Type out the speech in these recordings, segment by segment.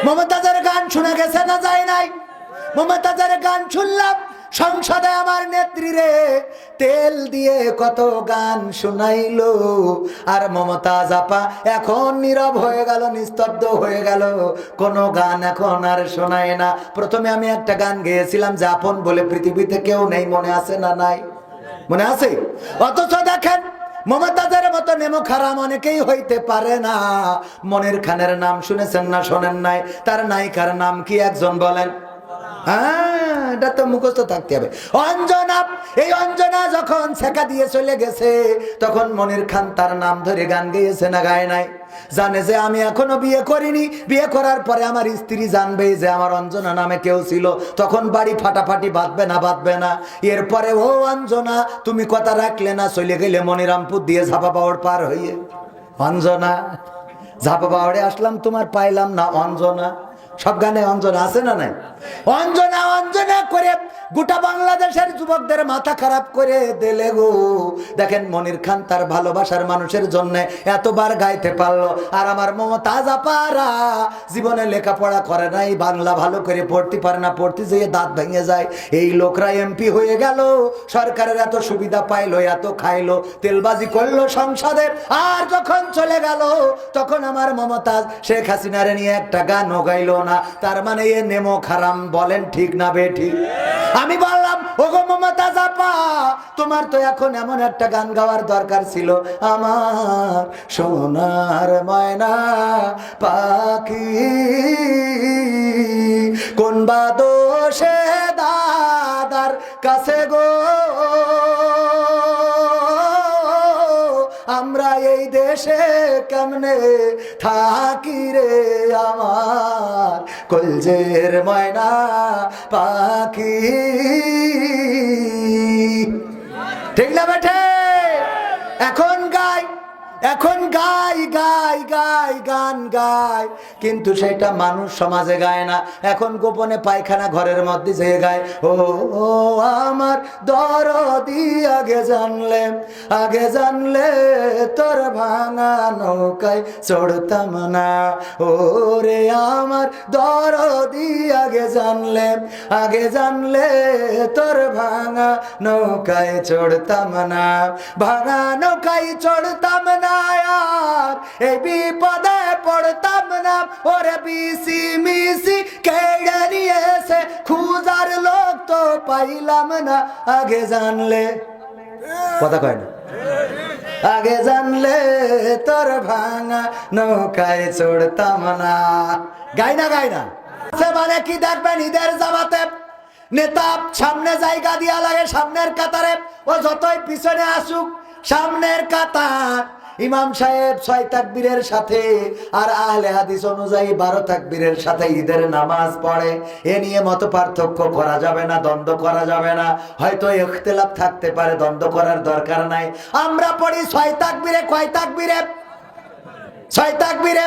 মমতাজের গান শুনে গেছে না যায় নাই? মমতাজের গান শুনলাম সংসদে, আমার নেত্রী রে তেল দিয়ে কত গান শুনাইলো, আর মমতাজ আপা এখন নীরব হয়ে গেল, নিস্তব্ধ হয়ে গেল, কোনো গান এখন আর শোনায় না। প্রথমে আমি একটা গান গেয়েছিলাম যে আপন বলে পৃথিবীতে কেউ নেই, মনে আছে না নাই? মনে আছে? অথচ দেখেন মমতাজের মতো নেমো খারাম অনেকেই হইতে পারে না। মনির খানের নাম শুনেছেন না শোনেন নাই? তার নায়িকার নাম কি একজন বলেন? হ্যাঁ, এটা তো মুখস্থ থাকতে হবে। অঞ্জনা, এই অঞ্জনা যখন ছেকা দিয়ে চলে গেছে তখন মনির খান তার নাম ধরে গান গেয়েছে না গায় নাই? জানে যে আমি এখনো বিয়ে করিনি, বিয়ে করার পরে আমার স্ত্রী জানবে যে আমার অঞ্জনা নামে কেউ ছিল, তখন বাড়ি ফাটাফাটি বাঁধবে না বাঁধবে না? এরপরে ও অঞ্জনা তুমি কথা রাখলে না, চলে গেলে মনিরামপুর দিয়ে ঝাপা পাওয়ার পার হইয়ে। অঞ্জনা, ঝাপা পাওয়ারে আসলাম তোমার পাইলাম না অঞ্জনা। সব গানে অঞ্জনা আছে না নাই? অঞ্জনা অঞ্জনা করে গোটা বাংলাদেশের যুবকদের মাথা খারাপ করে দিলে গো। দেখেন মনির খান তার ভালোবাসার মানুষের জন্য এতবার গাইতে পারলো, আর আমার মমতাজ আপারা জীবনে লেখাপড়া করে নাই, বাংলা ভালো করে পড়তে পারে না, পড়তে যেয়ে দাঁত ভেঙে যায়। এই লোকরা এমপি হয়ে গেল, সরকারের এত সুবিধা পাইলো, এত খাইলো, তেলবাজি করলো সংসদের, আর যখন চলে গেল তখন আমার মমতাজ শেখ হাসিনারে নিয়ে একটা গানও গাইলো না। তার মানে এ নেমো খারাম, বলেন ঠিক না বেঠিক? আমি বললাম ওগো মমতাজ আপা, তোমার তো এখন এমন একটা গান গাওয়ার দরকার ছিল, আমার সোনার ময়না পাখি কোন বা দোষে দাদার কাছে গো, আমরা এই দেশে কেমনে থাকি রে আমার কলজের ময়না পাখি। ঠিক না বেঠে? এখন গাই, এখন গাই গাই গাই গান গায়, কিন্তু সেটা মানুষ সমাজে গায় না, এখন গোপনে পায়খানা ঘরের মধ্যে যেয়ে গায়। ও ও আমার দরদি আগে জানলে তোর ভাঙা নৌকায় চড়তাম না, ও রে আমার দরদি আগে জানলে তোর ভাঙা নৌকায় চড়তাম না, ভাঙা নৌকায় চড়তাম না, আর এই বিপদে পড়তাম না, ওরে বিসি মিসি কেড়ে নিয়েছে, খুঁজার লোক তো পাইলাম না, আগে জানলে, কথা কয় না, আগে জানলে তোর ভাঙা নৌকায় চড়তাম না। গাই না গাই না? মানে কি দেখবেন ঈদের জামাতে নেতা সামনে জায়গা দিয়া লাগে, সামনের কাতারে, ও যতই পিছনে আসুক সামনের কাতার। ইমাম সাহেব 6 তাকবীরের সাথে আর আহলে হাদিস অনুযায়ী 12 তাকবীরের সাথে ঈদের নামাজ পড়ে। এ নিয়ে মত পার্থক্য করা যাবে না, দ্বন্দ্ব করা যাবে না। হয়তো ইখতিলাফ থাকতে পারে, দ্বন্দ্ব করার দরকার নাই। আমরা পড়ি 6 তাকবীরে। কয় তাকবীরে? 6 তাকবীরে।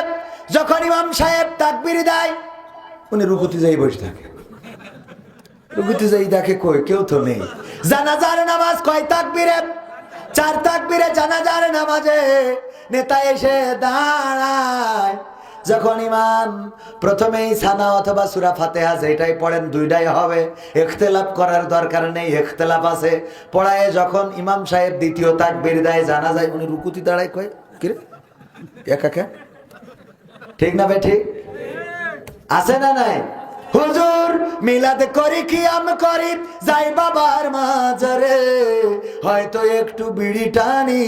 যখন ইমাম সাহেব তাকবীর দেয় উনি রুকুতে যাই বসে থাকে, রুকুতে যাই দেখে কই কেউ তো নেই। জানাজার নামাজ কয় তাকবীরে? 4 তাকবীরে জানাজার নামাজে নেতা এসে দাঁড়ায়। যখন ইমাম প্রথমেই সানা অথবা সূরা ফাতিহা যেটাই পড়েন দুইটাই হবে, ইখতিলাফ করার দরকার নেই, ইখতিলাফ আছে। পড়ায় যখন ইমাম সাহেব দ্বিতীয় তাকবীর দেয় জানাজায়, উনি রুকুতে দাঁড়ায় কয় কি রে একা? ঠিক না বে ঠিক? আছে না নাই? হুজুর মিলাদ করি কিয়াম করি যাই বাবার মাজারে, হয়তো একটু বিড়ি টানি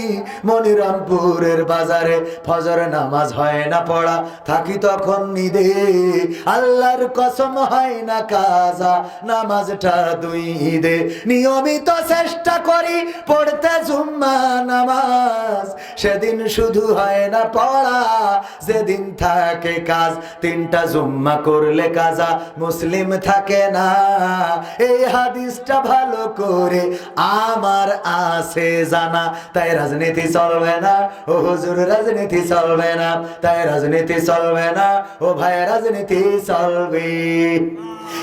মনিরামপুরের বাজারে, ফজর নামাজ হয় না পড়া, থাকি তখন নিদে, আল্লাহর কসম হয় না কাজা নামাজটা 2 ঈদে, নিয়মিত চেষ্টা করি পড়তে জুম্মা নামাজ, সেদিন শুধু হয় না পড়া যেদিন থাকে কাজ, 3টা জুম্মা করলে কাজা মুসলিম থাকে না। এই হাদিসটা ভালো করে আমার আছে জানা, তাই রাজনীতি চলবে না ও হুজুর, রাজনীতি চলবে না, তাই রাজনীতি চলবে না ও ভাই, রাজনীতি চলবে।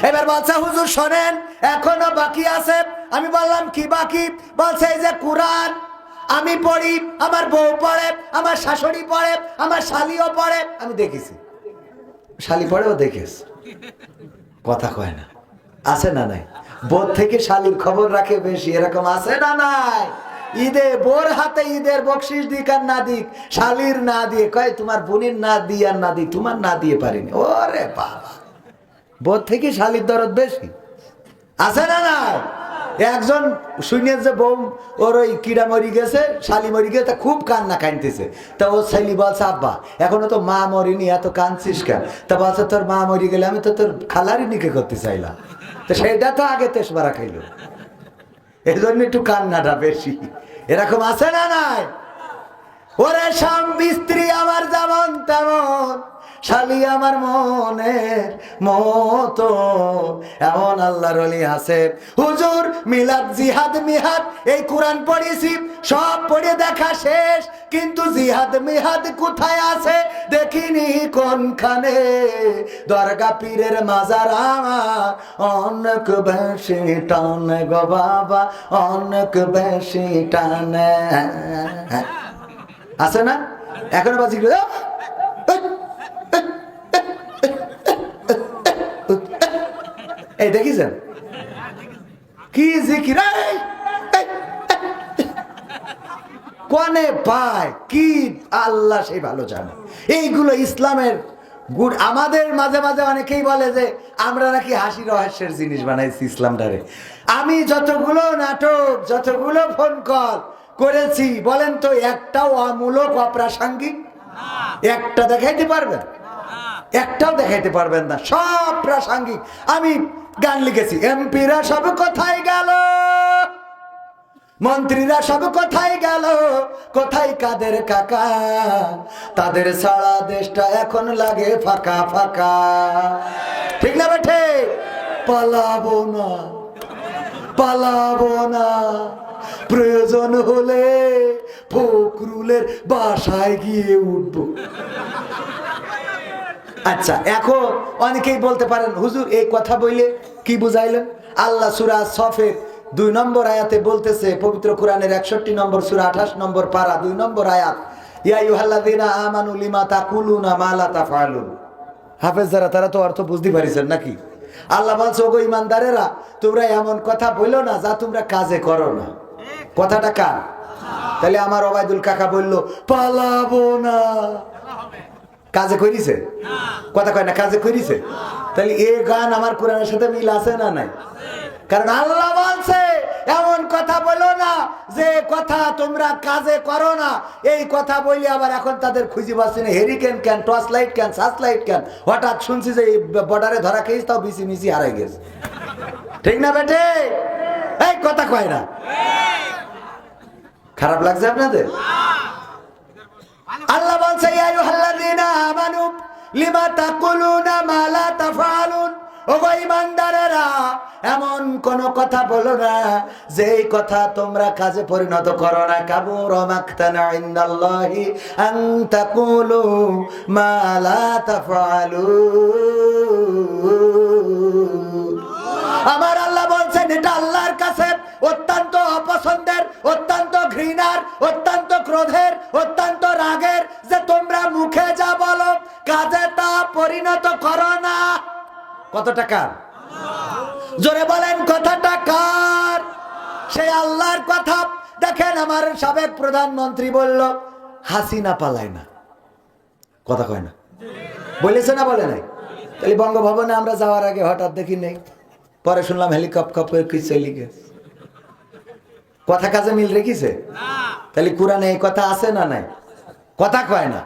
এবার বলছে হুজুর শোনেন এখনো বাকি আছে। আমি বললাম কি বাকি? বলছে এই যে কুরআন আমি পড়ি, আমার বউ পড়ে, আমার শাশুড়ি পড়ে, আমার শালিও পড়ে, আমি দেখেছি। শালি পড়েও দেখিস, কথা কয় না। আছে না নাই? বোর থেকে শালির খবর রাখে বেশি, এরকম আছে না নাই? ঈদে বোর হাতে ঈদের বকশিস দিক আর না দিক, শালির না দিয়ে কয় তোমার বোনের না দিয়ে আর না দিই, তোমার না দিয়ে পারিনি। ওরে বাবা, বোর থেকে শালির দরদ বেশি, আছে না নাই? একজন শুনে যে বউ ওর ওই কিড়া মরি গেছে, শালি মরি গেছে, তা খুব কান্না কানতেছে। তা ও ছেলে বলছে আব্বা এখনো তো মা মরিনি, এত কাঁদছিস কেন? তা বলছে তোর মা মরি গেলে আমি তো তোর খালারই নিকে করতে চাইলাম, তো সেটা তো আগে তেসমারা খাইলো, এই জন্য একটু কান্নাটা বেশি। এরকম আছে না নাই? ওরে স্বামী স্ত্রী আমার যেমন তেমন, শালি আমার মনের মতো, এমন আল্লাহর ওলি আছে। হুজুর মিলাদ জিহাদ মিহাদ এই কোরআন পড়েছি, সব পড়ে দেখা শেষ, কিন্তু জিহাদ মিহাদ কোথায় আছে দেখিনি কোনখানে। দরগা পীরের মাজার আমার অনেক বেশি টানে গো বাবা, অনেক বেশি টানে। আছে না? এখনো বাজি এই দেখিছেন কি জিকির কোনে পায় কি আল্লাহ সেই ভালো জানে। এইগুলো ইসলামের গুড। আমাদের মাঝে মাঝে অনেকেই বলে যে আমরা নাকি হাসি রহস্যের জিনিস বানাইছি ইসলামটারে। আমি যতগুলো নাটক যতগুলো ফোন কল করেছি বলেন তো একটাও অমূলক অপ্রাসঙ্গিক একটা দেখাইতে পারবেন? একটাও দেখাইতে পারবেন না, সব প্রাসঙ্গিক। আমি গান লিখেছি, এমপিরা সব কোথায় গেল, মন্ত্রীরা সব কোথায় গেল, কোথায় কাদের কাকা, তাদের সারা দেশটা এখন লাগে ফাঁকা ফাঁকা। ঠিক না বেঠে? পালাবো না, পালাবো না, প্রয়োজন হলে ফখরুলের বাসায় গিয়ে উঠবো। আচ্ছা, এখন অনেকেই বলতে পারেন হুজুর এই কথা বললে কি বুঝাইলেন? আল্লাহ সূরা সফের 2 নম্বর আয়াতে বলতেছে, পবিত্র কোরআনের 61 নম্বর সূরা 28 নম্বর পারা 2 নম্বর আয়াত, ইয়া আইয়ুহাল্লাযীনা আমানু লিমা তাকুলুনা মা লা তাফআলুন। হাফেজ যারা তারা তো অর্থ বুঝতে পারিছেন নাকি? আল্লাহ বলছে ওগো ঈমানদারেরা তোমরা এমন কথা বলো না যা তোমরা কাজে করো না। কথাটা কার? তাহলে আমার ওবায়দুল কাকা বলল পালাবো না, কাজে করিছে? কথা কয় না, কাজে করিছে? তাহলে এই গান আমার কোরআনের সাথে মিল আছে না নাই? কারণ আল্লাহ বলছে এমন কথা বলো না যে কথা তোমরা কাজে করো না। এই কথা বলি আবার এখন তাদের খুঁজে পাচ্ছি না, হেরিকেন কেন, টর্চ লাইট কেন, সার্চ লাইট কেন, হঠাৎ শুনছি যে বর্ডারে ধরা খেয়েছি তাও বিসি মিসি হারাই গেছে। ঠিক না বেটে? এই কথা কয় না? খারাপ লাগছে আপনাদের? আল্লাহ বলছে ইয়া আইয়ুহাল্লাযীনা আমানু লিমা তাকুলুনা মা লা তাফআলুন। ওগো ঈমানদারেরা এমন কোন কথা বলো না যেই কথা তোমরা কাজে পরিণত করো না। কাবুরা মাকতান ইনদাল্লাহি আন তাকুলু মা লা তাফআলুন। আমার আল্লাহ বলছেন এটা আল্লাহর কাছে অত্যন্ত অপছন্দের, অত্যন্ত ঘৃণার, অত্যন্ত ক্রোধের, অত্যন্ত রাগের যে তোমরা মুখে যা বলো কাজে তা পরিণত করো না। কতটা কার? জোরে বলেন কথাটা কার? সেই আল্লাহর কথা। দেখেন আমার সাবেক প্রধানমন্ত্রী বলল হাসিনা পালায় না, কথা কয় না, বলেছে না বলে নাই? তাহলে বঙ্গভবনে আমরা যাওয়ার আগে হঠাৎ দেখি নেই, পরে শুনলাম হেলিকপ্টার কি চলে গেছে। কথা কাজে মিল রেখেছে? তাহলে কোরআনে এই কথা আছে না নাই? কথা কয় না?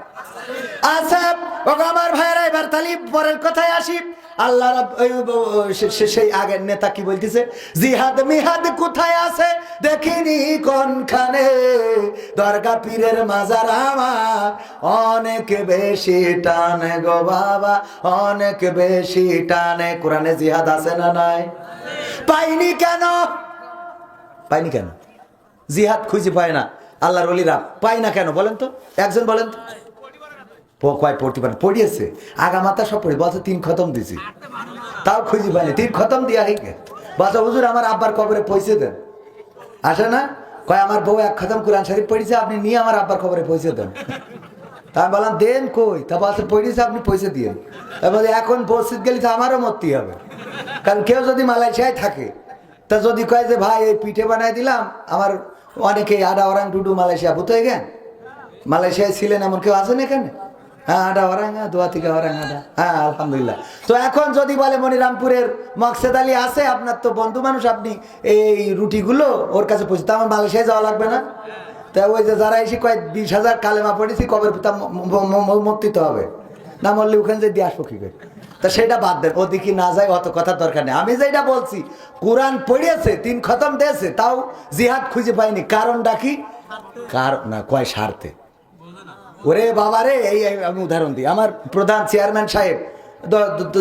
আছে। ওগো আমার ভাইরা এবার তাহলে পরের কথায় আসি। আল্লাহ সেই আগের নেতা কি বলতেছে? জিহাদ মিহাদ কোথায় আছে দেখিনি কোনখানে, দরগা পীরের মাজার আমার অনেক বেশি টানে গো বাবা, অনেক বেশি টানে। কোরআনে জিহাদ আছে না নাই? পাইনি কেন? পাইনি কেন? জিহাদ খুঁজে পায় না আল্লাহর ওলিরা, পাই না কেন বলেন তো? একজন বলেন তো। কয় পড়তে পারেন? পড়িয়েছে আগা মাথা সব পড়ি, বলছে 3 খতম দিছি, তাও খুঁজে পাইনি। 3 খতম দিয়া হইকে বলছে হুজুর আমার আব্বার কবরে পৌঁছে দেন। আসে না? কয় আমার বউ 1 খতম কোরআন শরীফ পড়িছে, আপনি নিয়ে আমার আব্বার কবরে পৌঁছে দেন। তা আমি বললাম দেন কই, তা বলছে পয়সা আপনি পয়সা দিয়ে। তারপরে এখন মসজিদ গেলে তো আমারও মরতে হবে, কারণ কেউ যদি মালয়েশিয়ায় থাকে তা যদি কয় যে ভাই এই পিঠে বানাই দিলাম, আমার অনেকে আডা ওরাং টুডু মালয়েশিয়া বুঝতে গেন, মালয়েশিয়ায় ছিলেন এমন কেউ আছেন এখানে? হ্যাঁ আডা ওরাং, দোয়া থেকে ওরাং আডা, হ্যাঁ আলহামদুলিল্লাহ। তো এখন যদি বলে মনিরামপুরের মকসেদ আলী আছে, আপনার তো বন্ধু মানুষ, আপনি এই রুটিগুলো ওর কাছে পৌঁছে, তা আমার মালয়েশিয়ায় যাওয়া লাগবে না? তা ওই যে যারা এসে কয় 20,000 কালেমা পড়েছি কবে মুক্তি তো হবে না, মরলে ওখানে যে দিয়ে আসবো কি করে? তা সেটা বাদ দেন, ওদিকে না যায়, অত কথার দরকার নেই। আমি যেটা বলছি, কোরআন পড়িয়েছে, 3 খতম দিয়েছে, তাও জিহাদ খুঁজে পাইনি। কারণটা কি? কারণ না কয় স্বার্থে। ওরে বাবারে, এই আমি উদাহরণ দিই, আমার প্রধান চেয়ারম্যান সাহেব,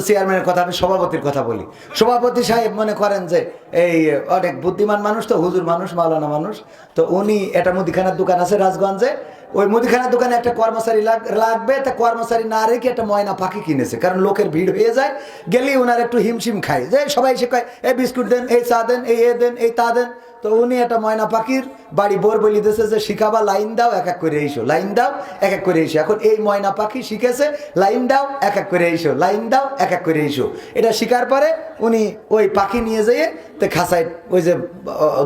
চেয়ারম্যানের কথা, আমি সভাপতির কথা বলি। সভাপতি সাহেব মনে করেন যে এই অনেক বুদ্ধিমান মানুষ, তো হুজুর মানুষ, মাওলানা মানুষ। তো উনি একটা মুদিখানার দোকান আছে রাজগঞ্জে, ওই মুদিখানার দোকানে একটা কর্মচারী লাগবে, তা কর্মচারী না রেখে একটা ময়না পাখি কিনেছে, কারণ লোকের ভিড় হয়ে যায়, গেলেই ওনার একটু হিমশিম খায়, যে সবাই এসে কয় এই বিস্কুট দেন, এই চা দেন, এই এ দেন, এই তা দেন। তো উনি একটা ময়না পাখির বাড়ি বোর বলি দিয়েছে যে শিখাবা, লাইন দাও এক এক করে এসো, লাইন দাও এক এক করে এসো। এখন এই ময়না পাখি শিখেছে লাইন দাও এক এক করে এসো, লাইন দাও এক এক করে এসো। এটা শিকার পরে উনি ওই পাখি নিয়ে যেয়ে তো খাঁচায় ওই যে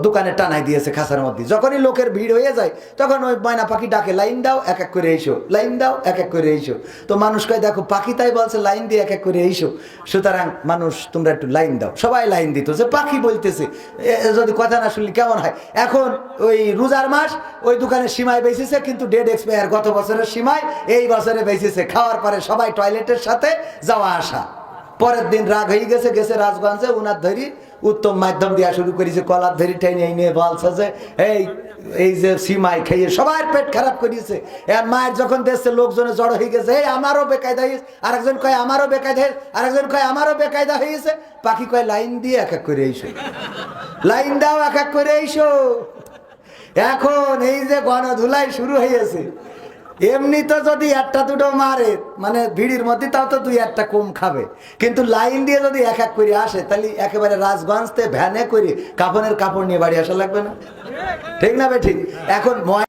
দোকানে টানাই দিয়েছে খাঁচার মধ্যে। যখনই লোকের ভিড় হয়ে যায় তখন ওই ময়না পাখি ডাকে, লাইন দাও এক এক করে এসো, লাইন দাও এক এক করে এসো। তো মানুষ কয় দেখো পাখি তাই বলছে লাইন দিয়ে এক এক করে এসো, সুতরাং মানুষ তোমরা একটু লাইন দাও। সবাই লাইন দিত, যে পাখি বলতেছে, যদি কথা না শুনলে কেমন হয়। এখন ওই রোজার মাস, ওই দোকানে সিমাই বেঁচেছে, কিন্তু ডেট এক্সপায়ার, গত বছরের সিমাই এই বছরে বেঁচেছে। খাওয়ার পরে সবাই টয়লেটের সাথে যাওয়া আসা। পরের দিন রাগ হয়ে গেছে, গেছে রাজগঞ্জে, উনার ধরি উত্তম মাধ্যম দেওয়া শুরু করেছে, কলার ধরি টেনে নিয়ে বলছে যে এই যে সিমাই খেয়ে সবার পেট খারাপ করিয়েছে। আর মায়ের যখন দেখছে লোকজনে জড়ো হয়ে গেছে, এই আমারও বেকায়দা হয়েছে, আরেকজন কয় আমারও বেকায়দা হয়েছে, আরেকজন কয় আমারও বেকায়দা হয়েছে। পাখি কয় লাইন দিয়ে এক এক করে এইসো, লাইন দাও এক এক করে এইসো। এখন এই যে গণধুলাই শুরু হয়েছে, এমনি তো যদি একটা দুটো মারে মানে ভিড়ির মধ্যে, তাও তো 2-1টা কম খাবে, কিন্তু লাইন দিয়ে যদি এক এক করে আসে, তাহলে একেবারে রাজগঞ্জ থেকে ভ্যানে করে কাপড়ের কাপড় নিয়ে বাড়ি আসা লাগবে না? ঠিক না বে ঠিক? এখন